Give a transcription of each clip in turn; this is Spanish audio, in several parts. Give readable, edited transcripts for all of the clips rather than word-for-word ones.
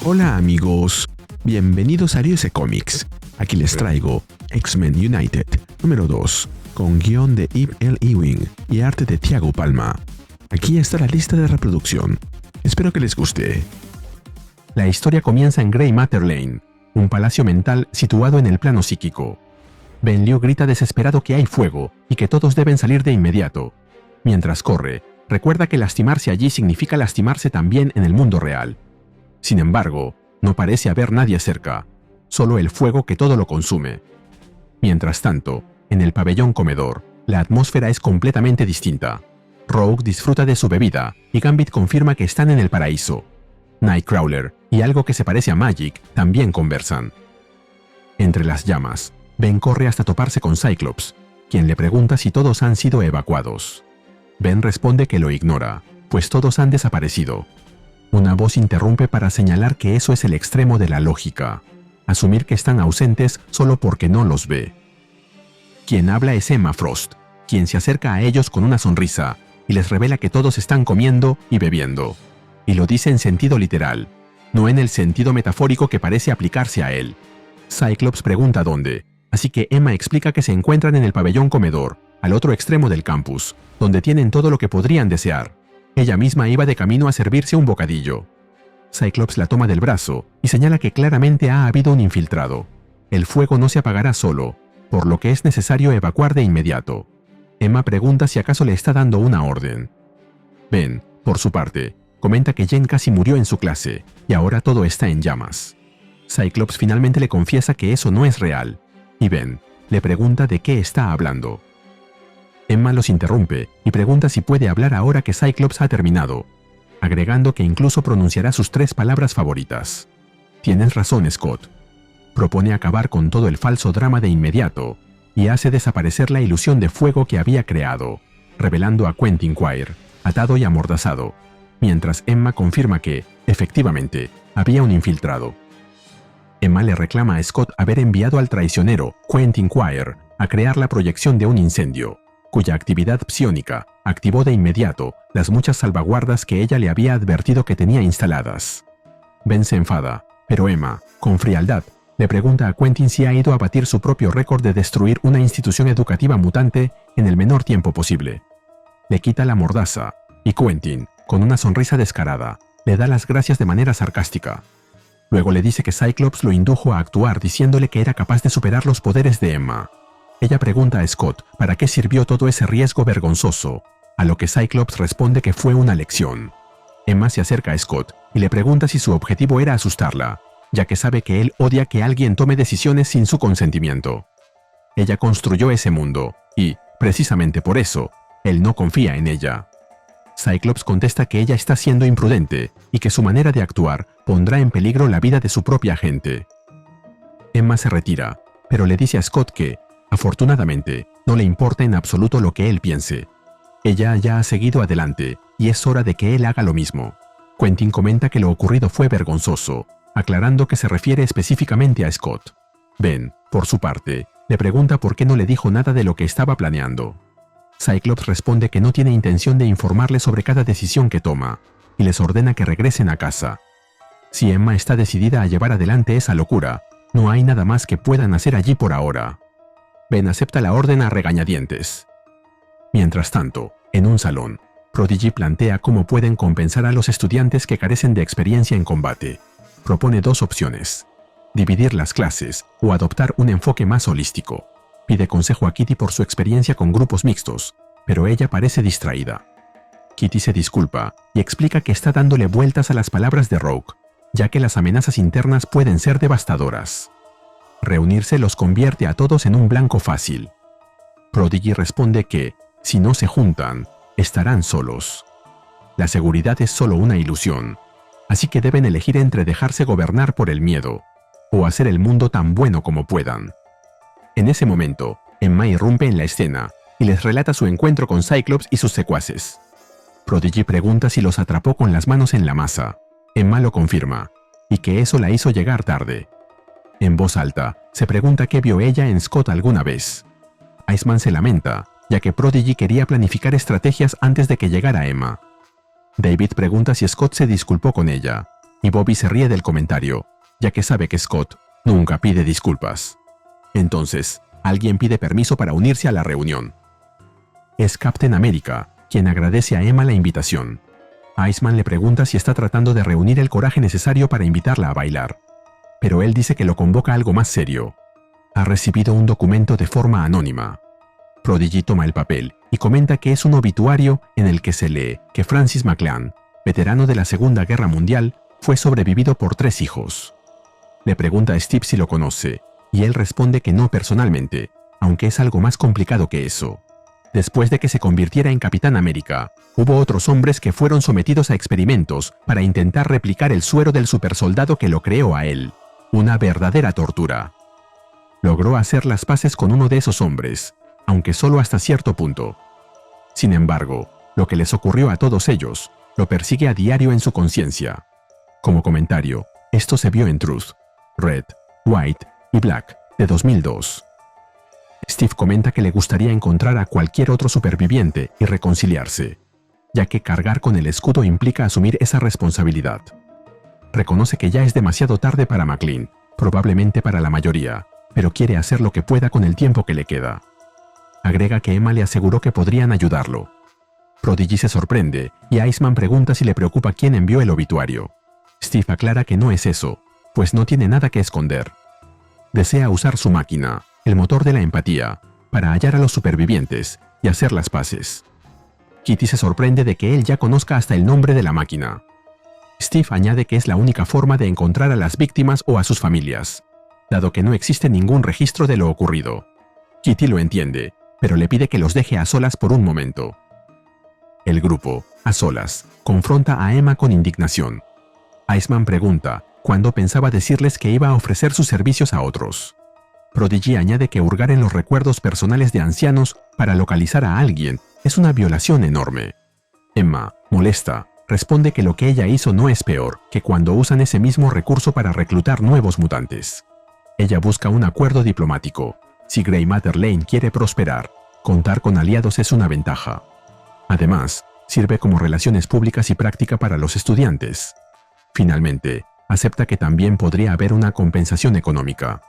Hola amigos, bienvenidos a Ariose Comics. Aquí les traigo X-Men United número 2, con guión de Ib L. Ewing y arte de Thiago Palma. Aquí está la lista de reproducción. Espero que les guste. La historia comienza en Grey Matter Lane, un palacio mental situado en el plano psíquico. Ben Liu grita desesperado que hay fuego y que todos deben salir de inmediato. Mientras corre, recuerda que lastimarse allí significa lastimarse también en el mundo real. Sin embargo, no parece haber nadie cerca, solo el fuego que todo lo consume. Mientras tanto, en el pabellón comedor, la atmósfera es completamente distinta. Rogue disfruta de su bebida y Gambit confirma que están en el paraíso. Nightcrawler y algo que se parece a Magik también conversan. Entre las llamas, Ben corre hasta toparse con Cyclops, quien le pregunta si todos han sido evacuados. Ben responde que lo ignora, pues todos han desaparecido. Una voz interrumpe para señalar que eso es el extremo de la lógica, asumir que están ausentes solo porque no los ve. Quien habla es Emma Frost, quien se acerca a ellos con una sonrisa y les revela que todos están comiendo y bebiendo. Y lo dice en sentido literal, no en el sentido metafórico que parece aplicarse a él. Cyclops pregunta dónde, así que Emma explica que se encuentran en el pabellón comedor, al otro extremo del campus, donde tienen todo lo que podrían desear. Ella misma iba de camino a servirse un bocadillo. Cyclops la toma del brazo y señala que claramente ha habido un infiltrado. El fuego no se apagará solo, por lo que es necesario evacuar de inmediato. Emma pregunta si acaso le está dando una orden. Ben, por su parte, comenta que Jen casi murió en su clase y ahora todo está en llamas. Cyclops finalmente le confiesa que eso no es real, y Ben le pregunta de qué está hablando. Emma los interrumpe y pregunta si puede hablar ahora que Cyclops ha terminado, agregando que incluso pronunciará sus 3 palabras favoritas. Tienes razón, Scott. Propone acabar con todo el falso drama de inmediato y hace desaparecer la ilusión de fuego que había creado, revelando a Quentin Quire, atado y amordazado, mientras Emma confirma que, efectivamente, había un infiltrado. Emma le reclama a Scott haber enviado al traicionero Quentin Quire a crear la proyección de un incendio, cuya actividad psiónica activó de inmediato las muchas salvaguardas que ella le había advertido que tenía instaladas. Ben se enfada, pero Emma, con frialdad, le pregunta a Quentin si ha ido a batir su propio récord de destruir una institución educativa mutante en el menor tiempo posible. Le quita la mordaza, y Quentin, con una sonrisa descarada, le da las gracias de manera sarcástica. Luego le dice que Cyclops lo indujo a actuar diciéndole que era capaz de superar los poderes de Emma. Ella pregunta a Scott para qué sirvió todo ese riesgo vergonzoso, a lo que Cyclops responde que fue una lección. Emma se acerca a Scott y le pregunta si su objetivo era asustarla, ya que sabe que él odia que alguien tome decisiones sin su consentimiento. Ella construyó ese mundo y, precisamente por eso, él no confía en ella. Cyclops contesta que ella está siendo imprudente y que su manera de actuar pondrá en peligro la vida de su propia gente. Emma se retira, pero le dice a Scott que, afortunadamente, no le importa en absoluto lo que él piense. Ella ya ha seguido adelante y es hora de que él haga lo mismo. Quentin comenta que lo ocurrido fue vergonzoso, aclarando que se refiere específicamente a Scott. Ben, por su parte, le pregunta por qué no le dijo nada de lo que estaba planeando. Cyclops responde que no tiene intención de informarle sobre cada decisión que toma, y les ordena que regresen a casa. Si Emma está decidida a llevar adelante esa locura, no hay nada más que puedan hacer allí por ahora. Ben acepta la orden a regañadientes. Mientras tanto, en un salón, Prodigy plantea cómo pueden compensar a los estudiantes que carecen de experiencia en combate. Propone 2 opciones: dividir las clases o adoptar un enfoque más holístico. Pide consejo a Kitty por su experiencia con grupos mixtos, pero ella parece distraída. Kitty se disculpa y explica que está dándole vueltas a las palabras de Rogue, ya que las amenazas internas pueden ser devastadoras. Reunirse los convierte a todos en un blanco fácil. Prodigy responde que, si no se juntan, estarán solos. La seguridad es solo una ilusión, así que deben elegir entre dejarse gobernar por el miedo o hacer el mundo tan bueno como puedan. En ese momento, Emma irrumpe en la escena y les relata su encuentro con Cyclops y sus secuaces. Prodigy pregunta si los atrapó con las manos en la masa. Emma lo confirma, y que eso la hizo llegar tarde. En voz alta, se pregunta qué vio ella en Scott alguna vez. Iceman se lamenta, ya que Prodigy quería planificar estrategias antes de que llegara Emma. David pregunta si Scott se disculpó con ella. y Bobby se ríe del comentario, ya que sabe que Scott nunca pide disculpas. Entonces, alguien pide permiso para unirse a la reunión. Es Captain America quien agradece a Emma la invitación. Iceman le pregunta si está tratando de reunir el coraje necesario para invitarla a bailar, pero él dice que lo convoca a algo más serio. Ha recibido un documento de forma anónima. Prodigy toma el papel y comenta que es un obituario en el que se lee que Francis McClan, veterano de la Segunda Guerra Mundial, fue sobrevivido por 3 hijos. Le pregunta a Steve si lo conoce, y él responde que no personalmente, aunque es algo más complicado que eso. Después de que se convirtiera en Capitán América, hubo otros hombres que fueron sometidos a experimentos para intentar replicar el suero del supersoldado que lo creó a él. Una verdadera tortura. Logró hacer las paces con uno de esos hombres, aunque solo hasta cierto punto. Sin embargo, lo que les ocurrió a todos ellos lo persigue a diario en su conciencia. Como comentario, esto se vio en Truth, Red, White y Black, de 2002. Steve comenta que le gustaría encontrar a cualquier otro superviviente y reconciliarse, ya que cargar con el escudo implica asumir esa responsabilidad. Reconoce que ya es demasiado tarde para McClane, probablemente para la mayoría, pero quiere hacer lo que pueda con el tiempo que le queda. Agrega que Emma le aseguró que podrían ayudarlo. Prodigy se sorprende y Iceman pregunta si le preocupa quién envió el obituario. Steve aclara que no es eso, pues no tiene nada que esconder. Desea usar su máquina, el motor de la empatía, para hallar a los supervivientes y hacer las paces. Kitty se sorprende de que él ya conozca hasta el nombre de la máquina. Steve añade que es la única forma de encontrar a las víctimas o a sus familias, dado que no existe ningún registro de lo ocurrido. Kitty lo entiende, pero le pide que los deje a solas por un momento. El grupo, a solas, confronta a Emma con indignación. Iceman pregunta cuándo pensaba decirles que iba a ofrecer sus servicios a otros. Prodigy añade que hurgar en los recuerdos personales de ancianos para localizar a alguien es una violación enorme. Emma, molesta, responde que lo que ella hizo no es peor que cuando usan ese mismo recurso para reclutar nuevos mutantes. Ella busca un acuerdo diplomático. Si Grey Matter Lane quiere prosperar, contar con aliados es una ventaja. Además, sirve como relaciones públicas y práctica para los estudiantes. Finalmente, acepta que también podría haber una compensación económica.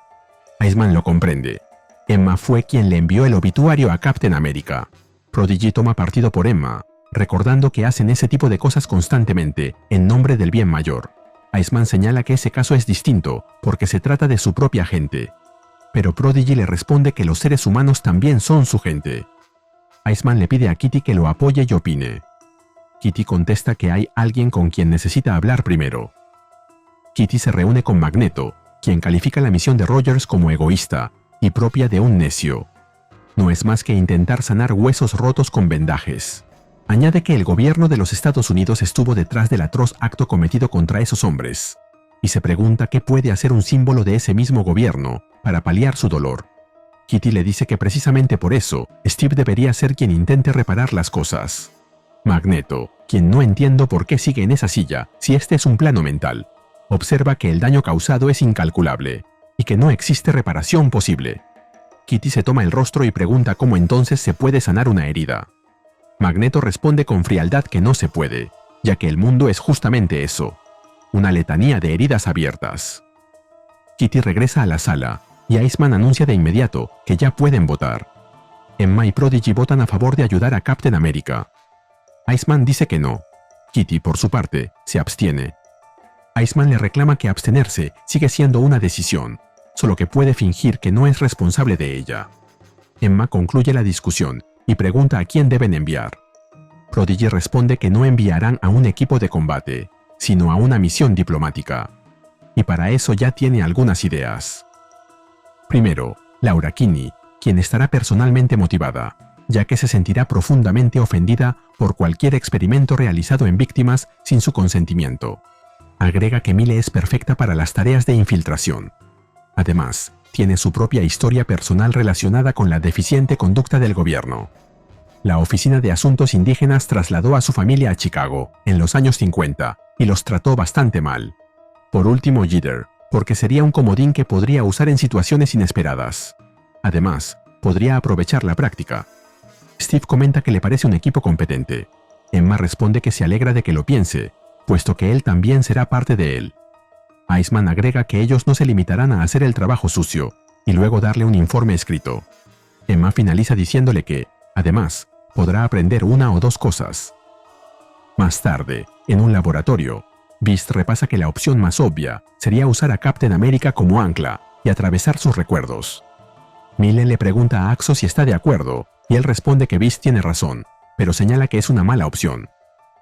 Iceman lo comprende. Emma fue quien le envió el obituario a Captain America. Prodigy toma partido por Emma, recordando que hacen ese tipo de cosas constantemente en nombre del bien mayor. Iceman señala que ese caso es distinto porque se trata de su propia gente. Pero Prodigy le responde que los seres humanos también son su gente. Iceman le pide a Kitty que lo apoye y opine. Kitty contesta que hay alguien con quien necesita hablar primero. Kitty se reúne con Magneto, quien califica la misión de Rogers como egoísta y propia de un necio. No es más que intentar sanar huesos rotos con vendajes. Añade que el gobierno de los Estados Unidos estuvo detrás del atroz acto cometido contra esos hombres, y se pregunta qué puede hacer un símbolo de ese mismo gobierno para paliar su dolor. Kitty le dice que precisamente por eso, Steve debería ser quien intente reparar las cosas. Magneto, quien no entiendo por qué sigue en esa silla si este es un plano mental, observa que el daño causado es incalculable y que no existe reparación posible. Kitty se toma el rostro y pregunta cómo entonces se puede sanar una herida. Magneto responde con frialdad que no se puede, ya que el mundo es justamente eso, una letanía de heridas abiertas. Kitty regresa a la sala y Iceman anuncia de inmediato que ya pueden votar. Emma y Prodigy votan a favor de ayudar a Captain America. Iceman dice que no. Kitty, por su parte, se abstiene. Iceman le reclama que abstenerse sigue siendo una decisión, solo que puede fingir que no es responsable de ella. Emma concluye la discusión y pregunta a quién deben enviar. Prodigy responde que no enviarán a un equipo de combate, sino a una misión diplomática. Y para eso ya tiene algunas ideas. Primero, Laura Kinney, quien estará personalmente motivada, ya que se sentirá profundamente ofendida por cualquier experimento realizado en víctimas sin su consentimiento. Agrega que Mile es perfecta para las tareas de infiltración. Además, tiene su propia historia personal relacionada con la deficiente conducta del gobierno. La Oficina de Asuntos Indígenas trasladó a su familia a Chicago en los años 50 y los trató bastante mal. Por último, Jeter, porque sería un comodín que podría usar en situaciones inesperadas. Además, podría aprovechar la práctica. Steve comenta que le parece un equipo competente. Emma responde que se alegra de que lo piense, puesto que él también será parte de él. Iceman agrega que ellos no se limitarán a hacer el trabajo sucio y luego darle un informe escrito. Emma finaliza diciéndole que, además, podrá aprender una o dos cosas. Más tarde, en un laboratorio, Beast repasa que la opción más obvia sería usar a Captain America como ancla y atravesar sus recuerdos. Mile le pregunta a Axo si está de acuerdo y él responde que Beast tiene razón, pero señala que es una mala opción.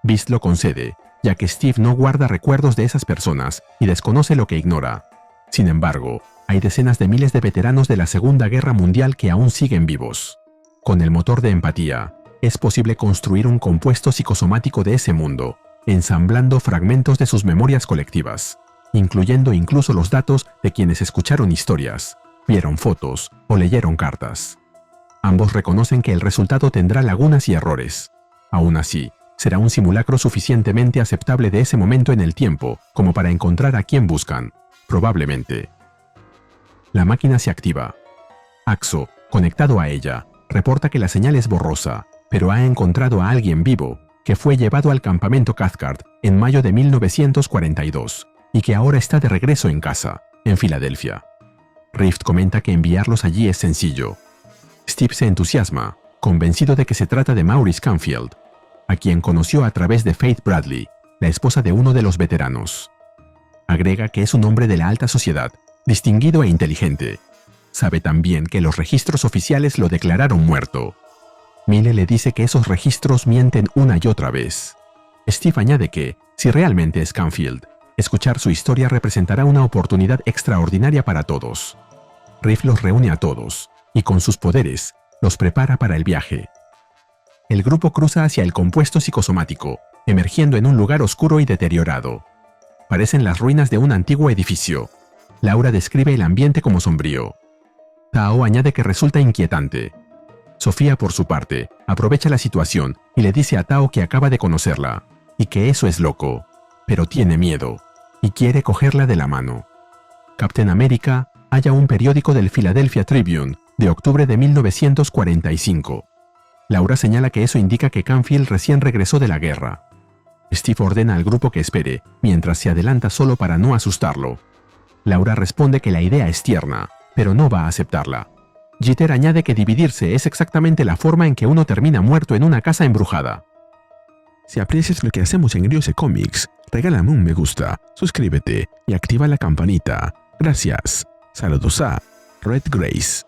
Beast lo concede, ya que Steve no guarda recuerdos de esas personas y desconoce lo que ignora. Sin embargo, hay decenas de miles de veteranos de la Segunda Guerra Mundial que aún siguen vivos. Con el motor de empatía, es posible construir un compuesto psicosomático de ese mundo, ensamblando fragmentos de sus memorias colectivas, incluyendo incluso los datos de quienes escucharon historias, vieron fotos o leyeron cartas. Ambos reconocen que el resultado tendrá lagunas y errores. Aún así, será un simulacro suficientemente aceptable de ese momento en el tiempo como para encontrar a quien buscan, probablemente. La máquina se activa. Axo, conectado a ella, reporta que la señal es borrosa, pero ha encontrado a alguien vivo que fue llevado al campamento Cathcart en mayo de 1942 y que ahora está de regreso en casa, en Filadelfia. Rift comenta que enviarlos allí es sencillo. Steve se entusiasma, convencido de que se trata de Maurice Canfield, a quien conoció a través de Faith Bradley, la esposa de uno de los veteranos. Agrega que es un hombre de la alta sociedad, distinguido e inteligente. Sabe también que los registros oficiales lo declararon muerto. Mile le dice que esos registros mienten una y otra vez. Steve añade que, si realmente es Canfield, escuchar su historia representará una oportunidad extraordinaria para todos. Rift los reúne a todos, y con sus poderes, los prepara para el viaje. El grupo cruza hacia el compuesto psicosomático, emergiendo en un lugar oscuro y deteriorado. Parecen las ruinas de un antiguo edificio. Laura describe el ambiente como sombrío. Tao añade que resulta inquietante. Sofía, por su parte, aprovecha la situación y le dice a Tao que acaba de conocerla, y que eso es loco, pero tiene miedo, y quiere cogerla de la mano. Captain America halla un periódico del Philadelphia Tribune de octubre de 1945. Laura señala que eso indica que Canfield recién regresó de la guerra. Steve ordena al grupo que espere, mientras se adelanta solo para no asustarlo. Laura responde que la idea es tierna, pero no va a aceptarla. Jeter añade que dividirse es exactamente la forma en que uno termina muerto en una casa embrujada. Si aprecias lo que hacemos en Riose Comics, regálame un me gusta, suscríbete y activa la campanita. Gracias. Saludos a Red Grace.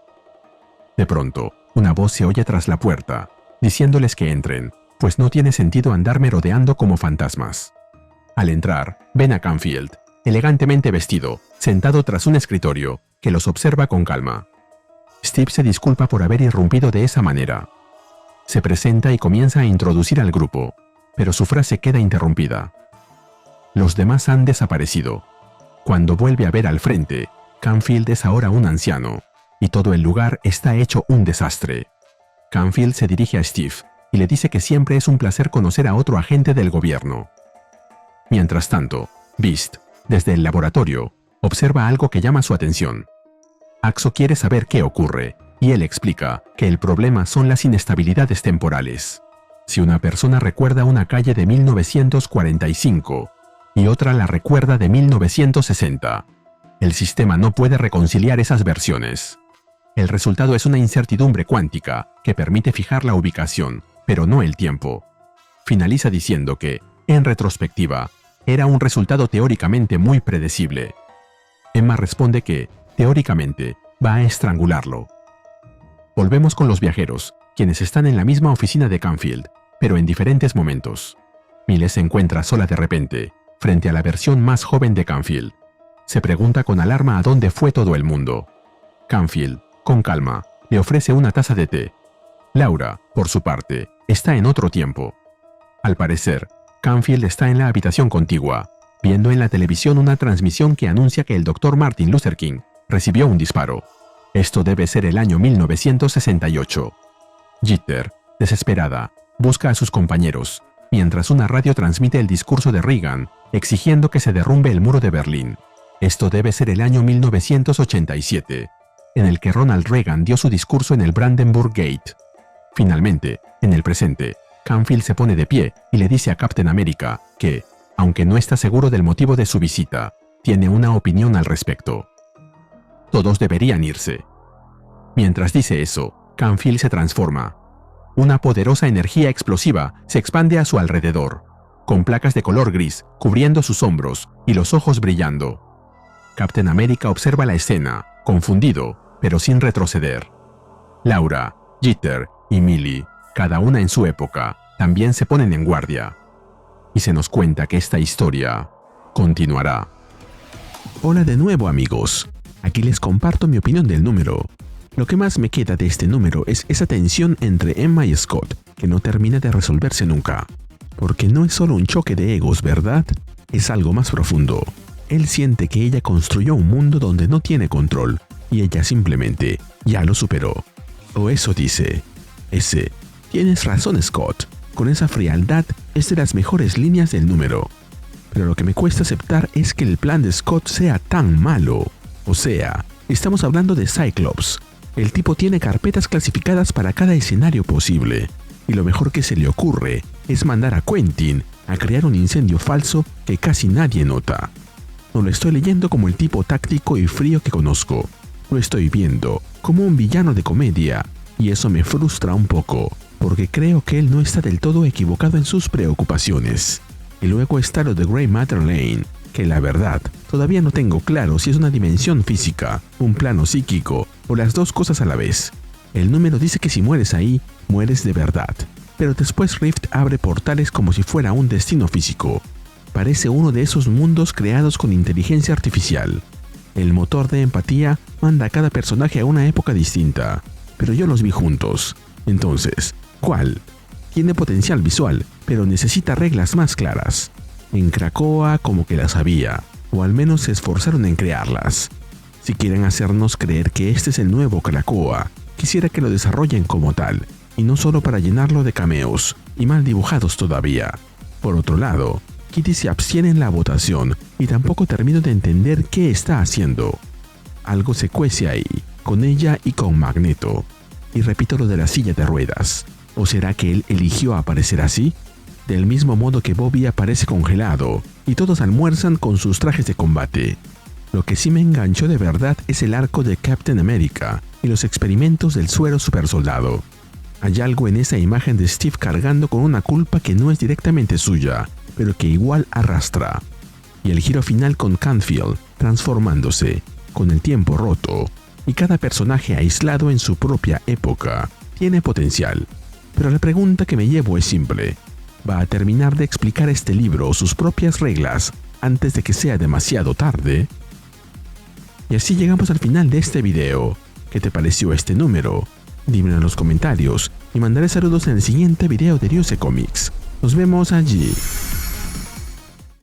De pronto, una voz se oye tras la puerta, diciéndoles que entren, pues no tiene sentido andar merodeando como fantasmas. Al entrar, ven a Canfield, elegantemente vestido, sentado tras un escritorio, que los observa con calma. Steve se disculpa por haber irrumpido de esa manera. Se presenta y comienza a introducir al grupo, pero su frase queda interrumpida. Los demás han desaparecido. Cuando vuelve a ver al frente, Canfield es ahora un anciano, y todo el lugar está hecho un desastre. Canfield se dirige a Steve y le dice que siempre es un placer conocer a otro agente del gobierno. Mientras tanto, Beast, desde el laboratorio, observa algo que llama su atención. Axo quiere saber qué ocurre, y él explica que el problema son las inestabilidades temporales. Si una persona recuerda una calle de 1945 y otra la recuerda de 1960, el sistema no puede reconciliar esas versiones. El resultado es una incertidumbre cuántica que permite fijar la ubicación, pero no el tiempo. Finaliza diciendo que, en retrospectiva, era un resultado teóricamente muy predecible. Emma responde que, teóricamente, va a estrangularlo. Volvemos con los viajeros, quienes están en la misma oficina de Canfield, pero en diferentes momentos. Miles se encuentra sola de repente, frente a la versión más joven de Canfield. Se pregunta con alarma a dónde fue todo el mundo. Canfield, con calma, le ofrece una taza de té. Laura, por su parte, está en otro tiempo. Al parecer, Canfield está en la habitación contigua, viendo en la televisión una transmisión que anuncia que el Dr. Martin Luther King recibió un disparo. Esto debe ser el año 1968. Jeter, desesperada, busca a sus compañeros, mientras una radio transmite el discurso de Reagan, exigiendo que se derrumbe el muro de Berlín. Esto debe ser el año 1987, en el que Ronald Reagan dio su discurso en el Brandenburg Gate. Finalmente, en el presente, Canfield se pone de pie y le dice a Captain America que, Aunque no está seguro del motivo de su visita, tiene una opinión al respecto. Todos deberían irse. Mientras dice eso, Canfield se transforma. Una poderosa energía explosiva se expande a su alrededor, con placas de color gris cubriendo sus hombros y los ojos brillando. Captain America observa la escena, confundido, pero sin retroceder. Laura, Jeter y Millie, cada una en su época, también se ponen en guardia. Y se nos cuenta que esta historia continuará. Hola de nuevo, amigos. Aquí les comparto mi opinión del número. Lo que más me queda de este número es esa tensión entre Emma y Scott, que no termina de resolverse nunca. Porque no es solo un choque de egos, ¿verdad? Es algo más profundo. Él siente que ella construyó un mundo donde no tiene control, y ella simplemente ya lo superó. O eso dice. Tienes razón, Scott. Con esa frialdad es de las mejores líneas del número. Pero lo que me cuesta aceptar es que el plan de Scott sea tan malo. O sea, estamos hablando de Cyclops. El tipo tiene carpetas clasificadas para cada escenario posible. Y lo mejor que se le ocurre es mandar a Quentin a crear un incendio falso que casi nadie nota. No lo estoy leyendo como el tipo táctico y frío que conozco. Lo estoy viendo como un villano de comedia. Y eso me frustra un poco, porque creo que él no está del todo equivocado en sus preocupaciones. Y luego está lo de Grey Matter Lane, que la verdad, todavía no tengo claro si es una dimensión física, un plano psíquico o las dos cosas a la vez. El número dice que si mueres ahí, mueres de verdad. Pero después Rift abre portales como si fuera un destino físico. Parece uno de esos mundos creados con inteligencia artificial. El motor de empatía manda a cada personaje a una época distinta. Pero yo los vi juntos. Entonces, ¿cuál? Tiene potencial visual, pero necesita reglas más claras. En Krakoa como que las había, o al menos se esforzaron en crearlas. Si quieren hacernos creer que este es el nuevo Krakoa, quisiera que lo desarrollen como tal, y no solo para llenarlo de cameos, y mal dibujados todavía. Por otro lado, Kitty se abstiene en la votación, y tampoco termino de entender qué está haciendo. Algo se cuece ahí, con ella y con Magneto. Y repito lo de la silla de ruedas. ¿O será que él eligió aparecer así? Del mismo modo que Bobby aparece congelado, y todos almuerzan con sus trajes de combate. Lo que sí me enganchó de verdad es el arco de Captain America y los experimentos del suero supersoldado. Hay algo en esa imagen de Steve cargando con una culpa que no es directamente suya, pero que igual arrastra. Y el giro final con Canfield transformándose, con el tiempo roto, y cada personaje aislado en su propia época, tiene potencial. Pero la pregunta que me llevo es simple. ¿Va a terminar de explicar este libro o sus propias reglas antes de que sea demasiado tarde? Y así llegamos al final de este video. ¿Qué te pareció este número? Dímelo en los comentarios y mandaré saludos en el siguiente video de Ariose Comics. Nos vemos allí.